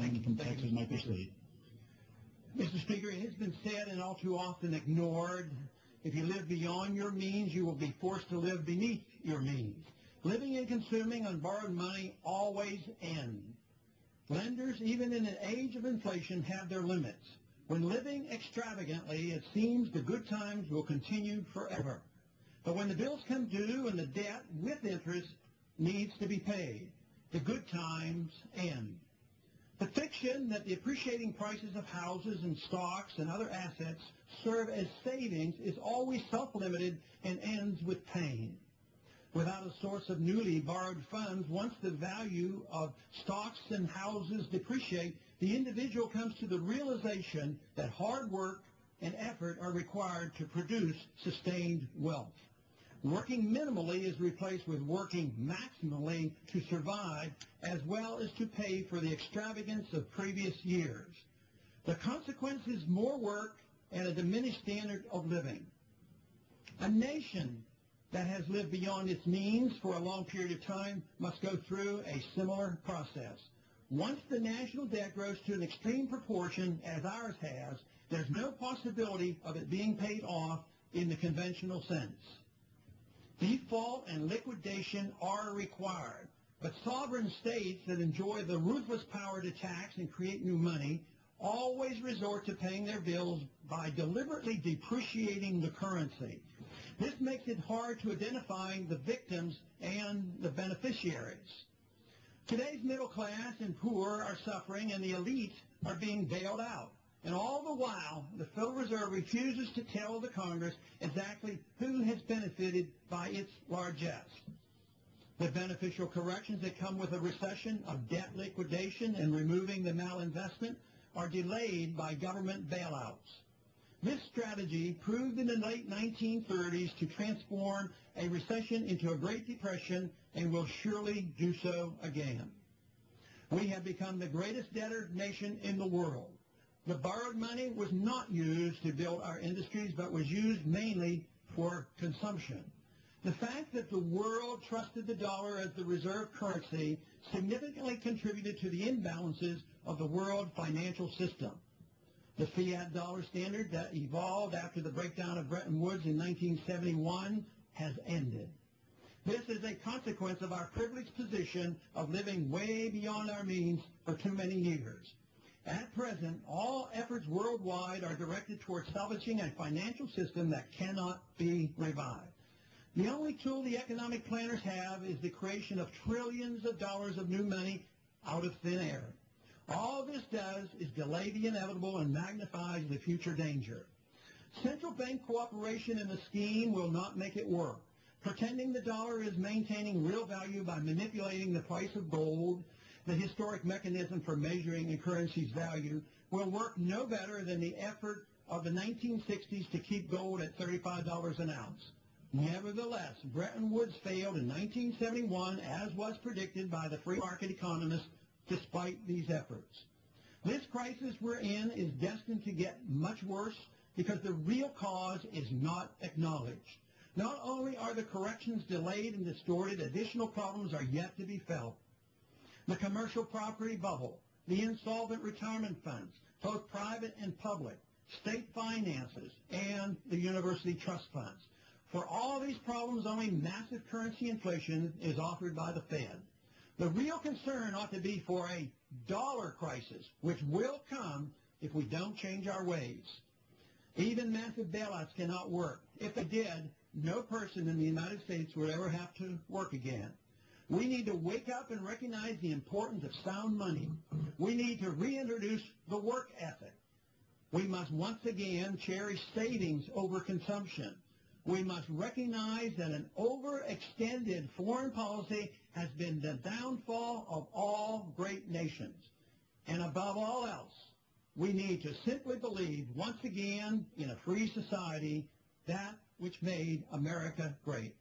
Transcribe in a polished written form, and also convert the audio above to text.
Congressman from Texas may proceed. Mr. Speaker, it has been said and all too often ignored, if you live beyond your means, you will be forced to live beneath your means. Living and consuming on borrowed money always end. Lenders, even in an age of inflation, have their limits. When living extravagantly, it seems the good times will continue forever. But when the bills come due and the debt with interest needs to be paid, the good times end. The fiction that the appreciating prices of houses and stocks and other assets serve as savings is always self-limited and ends with pain. Without a source of newly borrowed funds, once the value of stocks and houses depreciate, the individual comes to the realization that hard work and effort are required to produce sustained wealth. Working minimally is replaced with working maximally to survive, as well as to pay for the extravagance of previous years. The consequence is more work and a diminished standard of living. A nation that has lived beyond its means for a long period of time must go through a similar process. Once the national debt grows to an extreme proportion, as ours has, there's no possibility of it being paid off in the conventional sense. Default and liquidation are required, but sovereign states that enjoy the ruthless power to tax and create new money always resort to paying their bills by deliberately depreciating the currency. This makes it hard to identify the victims and the beneficiaries. Today's middle class and poor are suffering, and the elite are being bailed out. And all the while, the Federal Reserve refuses to tell the Congress exactly who has benefited by its largesse. The beneficial corrections that come with a recession of debt liquidation and removing the malinvestment are delayed by government bailouts. This strategy proved in the late 1930s to transform a recession into a Great Depression and will surely do so again. We have become the greatest debtor nation in the world. The borrowed money was not used to build our industries, but was used mainly for consumption. The fact that the world trusted the dollar as the reserve currency significantly contributed to the imbalances of the world financial system. The fiat dollar standard that evolved after the breakdown of Bretton Woods in 1971 has ended. This is a consequence of our privileged position of living way beyond our means for too many years. At present, all efforts worldwide are directed towards salvaging a financial system that cannot be revived. The only tool the economic planners have is the creation of trillions of dollars of new money out of thin air. All this does is delay the inevitable and magnifies the future danger. Central bank cooperation in the scheme will not make it work. Pretending the dollar is maintaining real value by manipulating the price of gold, the historic mechanism for measuring a currency's value, will work no better than the effort of the 1960s to keep gold at $35 an ounce. Nevertheless, Bretton Woods failed in 1971, as was predicted by the free market economists, despite these efforts. This crisis we're in is destined to get much worse because the real cause is not acknowledged. Not only are the corrections delayed and distorted, additional problems are yet to be felt. The commercial property bubble, the insolvent retirement funds, both private and public, state finances, and the university trust funds. For all these problems, only massive currency inflation is offered by the Fed. The real concern ought to be for a dollar crisis, which will come if we don't change our ways. Even massive bailouts cannot work. If they did, no person in the United States would ever have to work again. We need to wake up and recognize the importance of sound money. We need to reintroduce the work ethic. We must once again cherish savings over consumption. We must recognize that an overextended foreign policy has been the downfall of all great nations. And above all else, we need to simply believe once again in a free society, that which made America great.